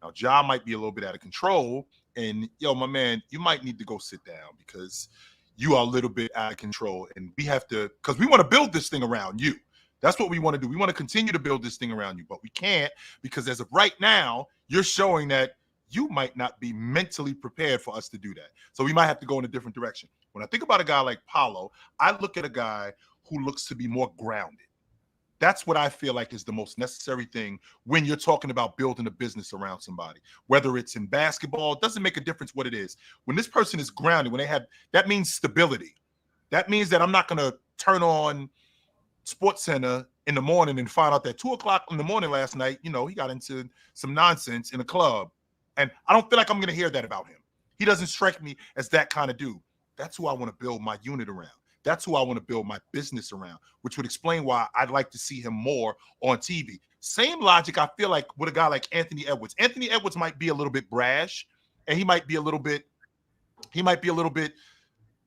Now, Ja might be a little bit out of control, and my man, you might need to go sit down because you are a little bit out of control, and we have to, because we want to build this thing around you. That's what we want to do. We want to continue to build this thing around you, but we can't, because as of right now, you're showing that you might not be mentally prepared for us to do that. So we might have to go in a different direction. When I think about a guy like Paolo, I look at a guy who looks to be more grounded. That's what I feel like is the most necessary thing when you're talking about building a business around somebody. Whether it's in basketball, it doesn't make a difference what it is. When this person is grounded, that means stability. That means that I'm not going to turn on SportsCenter in the morning and find out that 2:00 in the morning last night, he got into some nonsense in a club. And I don't feel like I'm going to hear that about him. He doesn't strike me as that kind of dude. That's who I want to build my unit around. That's who I want to build my business around, which would explain why I'd like to see him more on TV. Same logic, I feel like, with a guy like Anthony Edwards. Anthony Edwards might be a little bit brash, and he might be a little bit,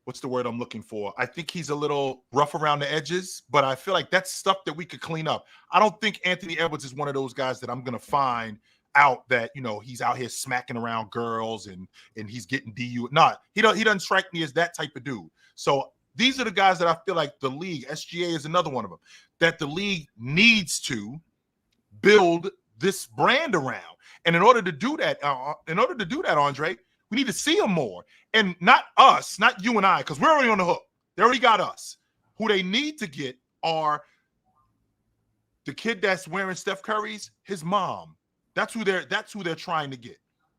what's the word I'm looking for? I think he's a little rough around the edges, but I feel like that's stuff that we could clean up. I don't think Anthony Edwards is one of those guys that I'm going to find out that he's out here smacking around girls and he's getting DU. He doesn't strike me as that type of dude. So these are the guys that I feel like the league, SGA is another one of them, that the league needs to build this brand around. And in order to do that, Andre, we need to see them more. And not us, not you and I, because we're already on the hook. They already got us. Who they need to get are the kid that's wearing Steph Curry's, his mom. That's who they're trying to get.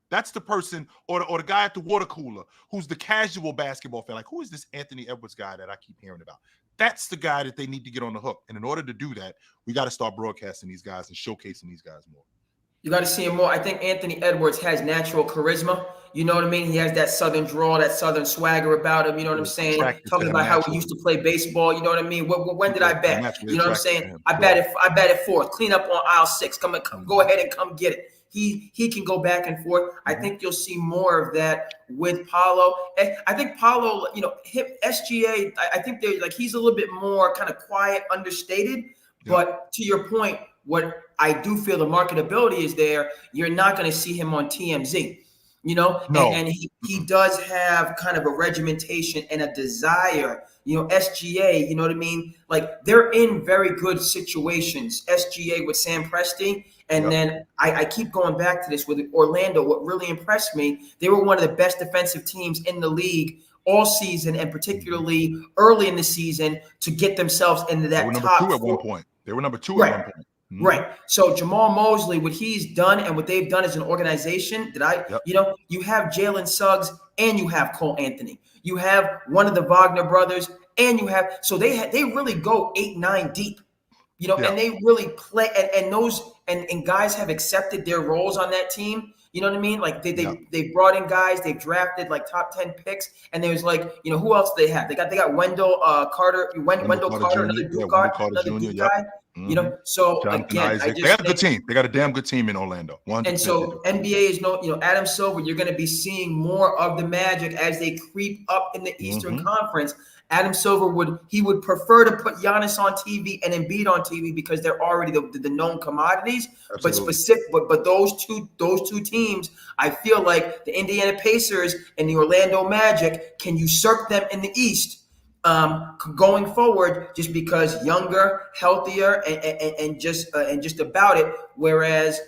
That's the person, or the guy at the water cooler who's the casual basketball fan. Like, who is this Anthony Edwards guy that I keep hearing about? That's the guy that they need to get on the hook. And in order to do that, we got to start broadcasting these guys and showcasing these guys more. You got to see him more. I think Anthony Edwards has natural charisma. You know what I mean? He has that Southern drawl, that Southern swagger about him. You know what I'm saying? Talking about how we used to play baseball. You know what I mean? When did I bet? You know what I'm saying? I bet it fourth. Clean up on aisle 6. Come, go ahead and come get it. He can go back and forth. I think you'll see more of that with Paolo. And I think Paolo, SGA, I think they're like, he's a little bit more kind of quiet, understated. Yeah. But to your point, what I do feel the marketability is there. You're not going to see him on TMZ, No. And he does have kind of a regimentation and a desire, SGA, you know what I mean? Like, they're in very good situations. SGA with Sam Presti. And then I keep going back to this with Orlando. What really impressed me, they were one of the best defensive teams in the league all season, and particularly early in the season, to get themselves into that top 2 at one point. They were number 2 at one point. Mm-hmm. Right. So Jamal Mosley, what he's done and what they've done as an organization, you have Jalen Suggs and you have Cole Anthony. You have one of the Wagner brothers, and you have, so they really go 8-9 deep. And they really play, and guys have accepted their roles on that team. You know what I mean? Like they brought in guys, they've drafted like top 10 picks, and there's like, who else they have? They got Wendell Carter, Wendell Carter, another Duke guy. You know, so Jonathan again, Isaac. They got a good team. They got a damn good team in Orlando. And so NBA is Adam Silver. You're going to be seeing more of the Magic as they creep up in the Eastern Conference. Adam Silver would prefer to put Giannis on TV and Embiid on TV because they're already the known commodities. Absolutely. But those two teams, I feel like the Indiana Pacers and the Orlando Magic can usurp them in the East. Going forward, just because younger, healthier, and just about it. Whereas,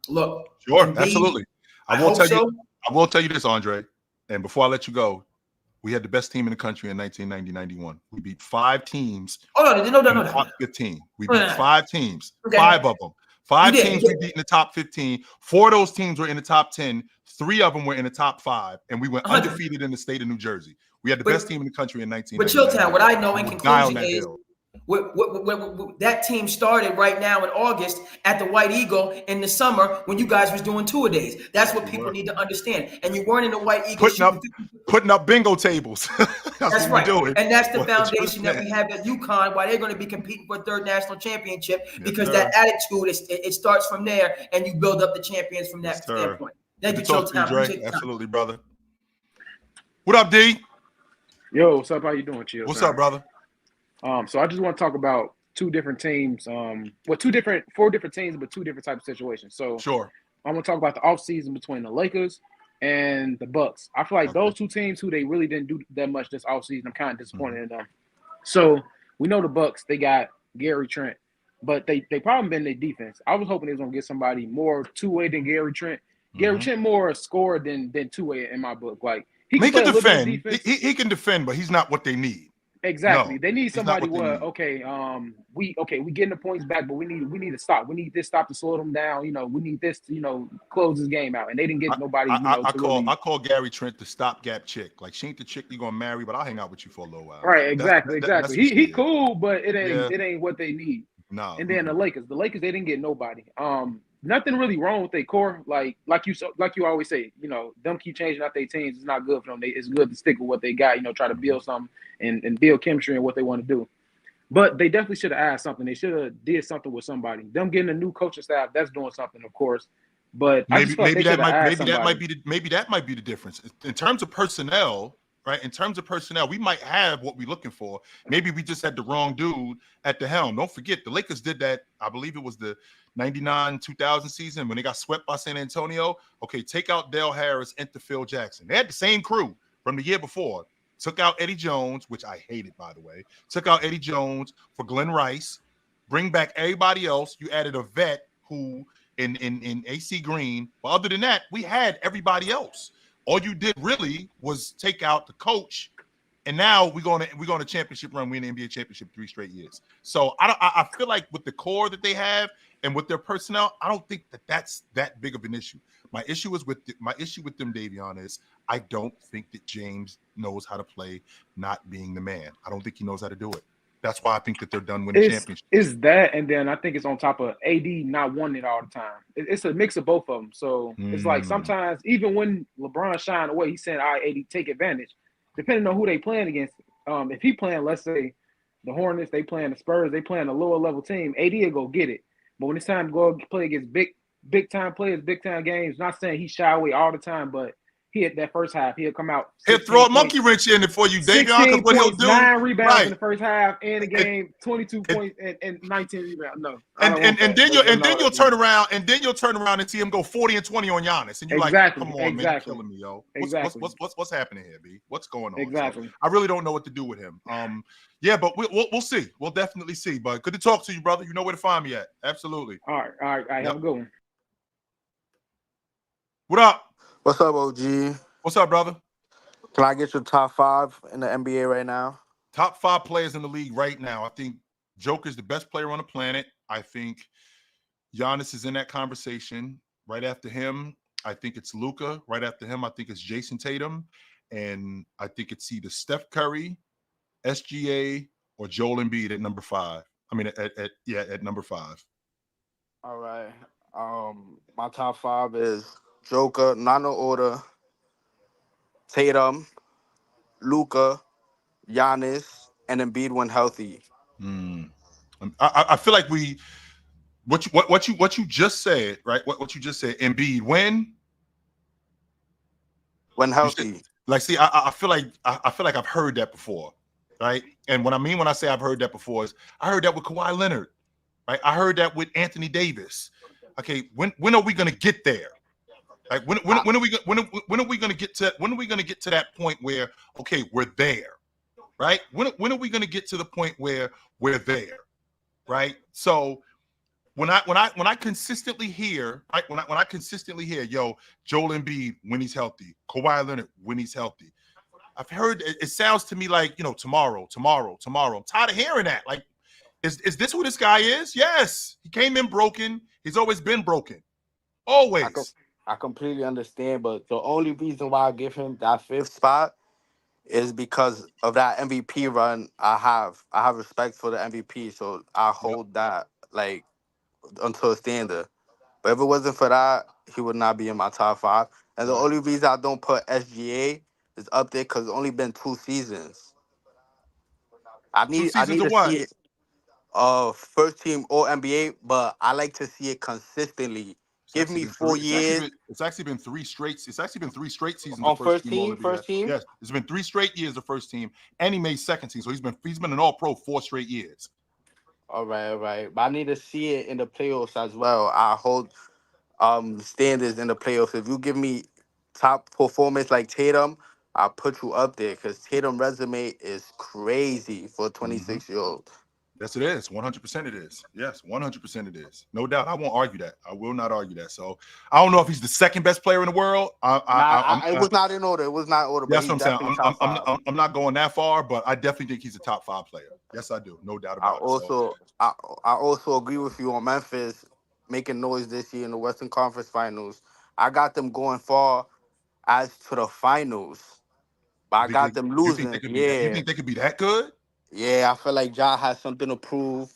look, sure, Embiid, absolutely. I will tell you this, Andre. And before I let you go, we had the best team in the country in 1990-91. We beat 5 teams. No. Top 15. We beat 5 teams. Okay. 5 of them. 5 teams we beat in the top 15. 4 of those teams were in the top 10. 3 of them were in the top 5, and we went undefeated in the state of New Jersey. We had the best team in the country in 1990. But Chilltown, what I know in conclusion is that team started right now in August at the White Eagle in the summer when you guys was doing tour-a-days. That's what people need to understand. And you weren't in the White Eagle putting up bingo tables. That's right. Doing. And that's the foundation that we have at UConn, why they're going to be competing for a 3rd national championship, because that attitude, it starts from there, and you build up the champions from that standpoint. Thank you, Chilltown. Absolutely, brother. What up, D? Yo, what's up? How you doing, Chill? What's up, brother? So I just want to talk about 2 different teams. 4 different teams, but 2 different types of situations. So sure, I'm gonna talk about the offseason between the Lakers and the Bucks. I feel like those 2 teams who they really didn't do that much this offseason. I'm kind of disappointed in them. So we know the Bucks, they got Gary Trent, but they problem been their defense. I was hoping they was gonna get somebody more two-way than Gary Trent. Gary Trent more a scorer than two-way in my book. Like he can defend. He can defend, but he's not what they need. Exactly. No, they need somebody where we getting the points back, but we need to stop. We need this stop to slow them down. We need this to, close this game out. And they didn't get nobody. I call Gary Trent the stopgap chick. Like she ain't the chick you're gonna marry, but I'll hang out with you for a little while. Right, exactly. He cool, but it ain't what they need. No. And then the Lakers they didn't get nobody. Nothing really wrong with their core. Like you always say, them keep changing out their teams. It's not good for them. It's good to stick with what they got. Try to build something and build chemistry and what they want to do. But they definitely should have asked something. They should have did something with somebody. Them getting a new coaching staff, that's doing something, of course. But maybe that might be the difference in terms of personnel. Right, in terms of personnel, we might have what we're looking for. Maybe we just had the wrong dude at the helm. Don't forget, the Lakers did that. I believe it was the 99-2000 season when they got swept by San Antonio. Okay, take out Dale Harris, enter Phil Jackson. They had the same crew from the year before. Took out Eddie Jones, which I hated, by the way. Took out Eddie Jones for Glenn Rice. Bring back everybody else. You added a vet who in AC Green. But other than that, we had everybody else. All you did really was take out the coach, and now we're going to championship run. We in the NBA championship 3 straight years. So I feel like with the core that they have and with their personnel, I don't think that's that big of an issue. My issue with them, Davion, is I don't think that James knows how to play not being the man. I don't think he knows how to do it. That's why I think that they're done winning championships. Is that, and then I think it's on top of AD not wanting it all the time. It's a mix of both of them. So it's like sometimes, even when LeBron shined away, he said, "All right, AD, take advantage." Depending on who they playing against. If he playing, let's say, the Hornets, they playing the Spurs, they playing a lower level team, AD will go get it. But when it's time to go play against big time players, big time games, not saying he shy away all the time, but he hit that first half. He'll come out. He'll throw a monkey wrench in it for you, Davion. What he'll do? 9 rebounds in the first half, and the game, 22 points and 19 rebounds. No, and then you'll turn around and see him go 40 and 20 on Giannis, and you're like, come on, man, you're killing me, yo. What's happening here, B? What's going on? Exactly. So I really don't know what to do with him. Yeah, but we'll see. We'll definitely see. But good to talk to you, brother. You know where to find me at. Absolutely. All right. Have a good one. What up? What's up, OG? What's up, brother? Can I get your top 5 in the NBA right now? Top 5 players in the league right now. I think Joker's the best player on the planet. I think Giannis is in that conversation. Right after him, I think it's Luka. Right after him, I think it's Jason Tatum. And I think it's either Steph Curry, SGA, or Joel Embiid at number 5. I mean, at number 5. All right. My top 5 is Joker, not no order, Tatum, Luka, Giannis, and Embiid when healthy. I feel like what you just said, right? What you just said, Embiid, when healthy. See, I feel like I've heard that before, right? And when I say I've heard that before is I heard that with Kawhi Leonard, right? I heard that with Anthony Davis. Okay, when are we gonna get there? Like when are we gonna get to that point where okay, we're there, right? When are we gonna get to the point where we're there, right? So when I consistently hear, right, when I consistently hear, yo, Joel Embiid when he's healthy, Kawhi Leonard when he's healthy, I've heard it sounds to me like, you know, tomorrow. I'm tired of hearing that. Like, is this who this guy is? Yes, he came in broken. He's always been broken, always. I completely understand, but the only reason why I give him that 5th spot is because of that MVP run. I have respect for the MVP, so I hold that like until a standard. But if it wasn't for that, he would not be in my top 5. And the only reason I don't put SGA is up there because it's only been 2 seasons. I need to see it. First team All NBA, but I like to see it consistently. Give me 4 years. It's actually been 3 straight. It's actually been 3 straight seasons. On first team. Yes, it's been 3 straight years of first team, and he made second team. So he's been an All Pro 4 straight years. All right. But I need to see it in the playoffs as well. I hold standards in the playoffs. If you give me top performance like Tatum, I'll put you up there because Tatum resume is crazy for a 26-year-old. Yes, it is. 100% it is. Yes, 100% it is. No doubt. I won't argue that. I will not argue that. So I don't know if he's the second best player in the world. It was not in order. It was not in order. That's what I'm saying. I'm not going that far, but I definitely think he's a top 5 player. Yes, I do. No doubt about it. I also agree with you on Memphis making noise this year in the Western Conference Finals. I got them going far as to the finals, but I got them losing. You think they could be that good? Yeah, I feel like Ja has something to prove.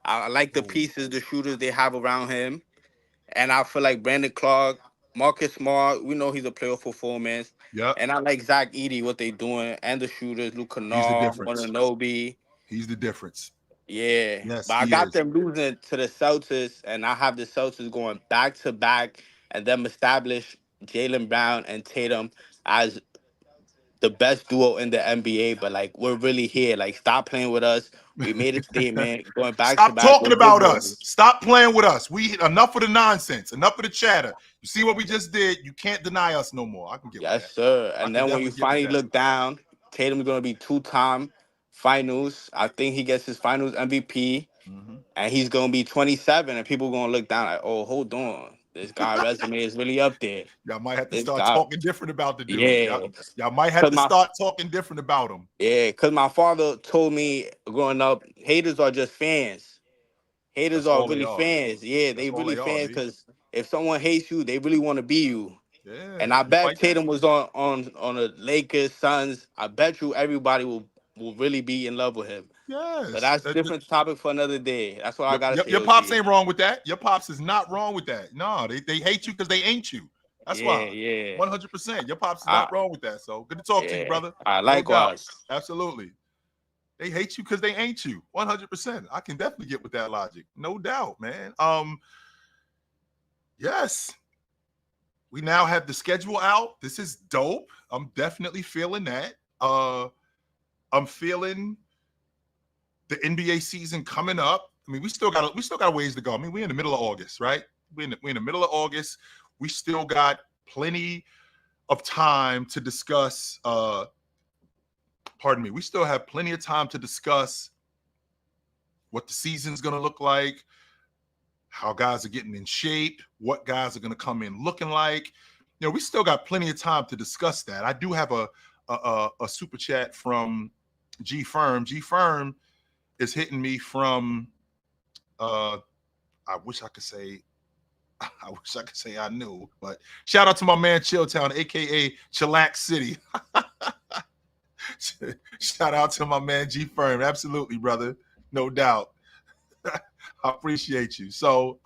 I like the pieces, the shooters they have around him. And I feel like Brandon Clark, Marcus Smart, we know he's a playoff performance. Yeah. And I like Zach Edey, what they doing, and the shooters, Luke Kennard, Anunoby. He's the difference. Yeah. Yes, but I got them losing to the Celtics, and I have the Celtics going back-to-back and them establish Jaylen Brown and Tatum as the best duo in the NBA, but like we're really here. Like, stop playing with us. We made a statement going back to back. Stop talking about us. Stop playing with us. Enough of the nonsense. Enough of the chatter. You see what we just did? You can't deny us no more. I can get with that. Yes, sir. And then when you finally look down, Tatum's gonna be 2-time finals. I think he gets his finals MVP, and he's gonna be 27, and people gonna look down like, oh, hold on. This guy's resume is really up there. Y'all might have to start talking different about the dude. Yeah. Y'all might have to start talking different about him. Yeah, because my father told me growing up, haters are just fans. Haters are really fans. Yeah, they really fans because if someone hates you, they really want to be you. Yeah, and I bet Tatum was on the Lakers, Suns. I bet you everybody will really be in love with him. Yes. But that's a different topic for another day. That's what I got to say. Your pops ain't wrong with that. Your pops is not wrong with that. No, they hate you because they ain't you. That's why. Yeah. 100%. Your pops is not wrong with that. So good to talk to you, brother. Likewise. Absolutely. They hate you because they ain't you. 100%. I can definitely get with that logic. No doubt, man. Yes. We now have the schedule out. This is dope. I'm definitely feeling that. I'm feeling the NBA season coming up. I mean, we still got a ways to go. I mean, we're in the middle of August, right? We're in the middle of August. We still got plenty of time to discuss. We still have plenty of time to discuss what the season's going to look like, how guys are getting in shape, what guys are going to come in looking like. You know, we still got plenty of time to discuss that. I do have a super chat from G Firm. G Firm is hitting me from I wish I could say I knew, but shout out to my man Chilltown, aka Chillax City. Shout out to my man G Firm. Absolutely, brother. No doubt. I appreciate you. So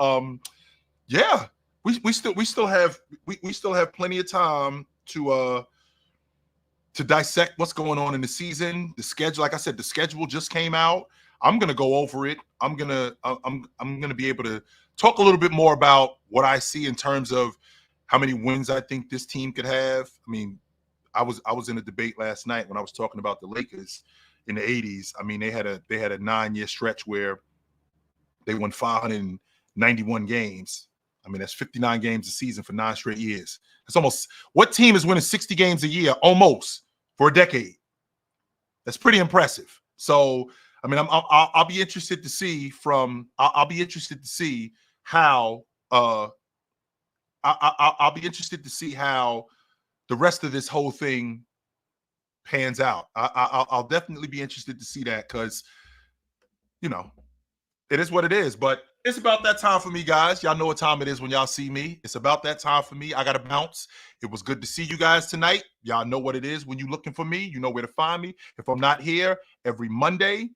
yeah, we still have plenty of time to dissect what's going on in the season. The schedule, like I said, the schedule just came out. I'm gonna go over it. I'm gonna be able to talk a little bit more about what I see in terms of how many wins I think this team could have. I mean, I was in a debate last night when I was talking about the Lakers in the 80s. I mean, they had a 9-year stretch where they won 591 games. I mean, that's 59 games a season for 9 straight years. It's almost, what team is winning 60 games a year almost for a decade? That's pretty impressive. So, I mean, I'll be interested to see I'll be interested to see how I'll be interested to see how the rest of this whole thing pans out. I'll definitely be interested to see that, because, you know, it is what it is. But it's about that time for me, guys. Y'all know what time it is when y'all see me. It's about that time for me. I got to bounce. It was good to see you guys tonight. Y'all know what it is. When you're looking for me, you know where to find me. If I'm not here, every Monday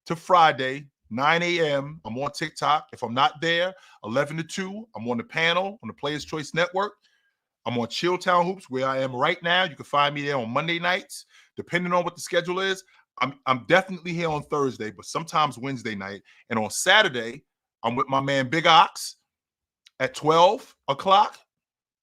to Friday, 9 a.m., I'm on TikTok. If I'm not there, 11 to 2, I'm on the panel on the Players Choice Network. I'm on Chilltown Hoops, where I am right now. You can find me there on Monday nights, depending on what the schedule is. I'm definitely here on Thursday, but sometimes Wednesday night. And on Saturday, I'm with my man Big Ox at 12 o'clock.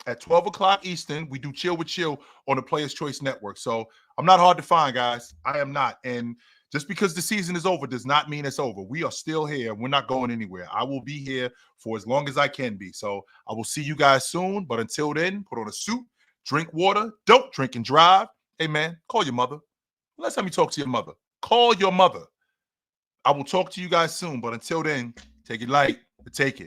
At 12 o'clock Eastern, we do Chill with Chill on the Players Choice Network. So I'm not hard to find, guys. I am not. And just because the season is over does not mean it's over. We are still here. We're not going anywhere. I will be here for as long as I can be. So I will see you guys soon. But until then, put on a suit, drink water, don't drink and drive. Hey, man, call your mother. Let's have me talk to your mother. Call your mother. I will talk to you guys soon. But until then, take it light, but take it.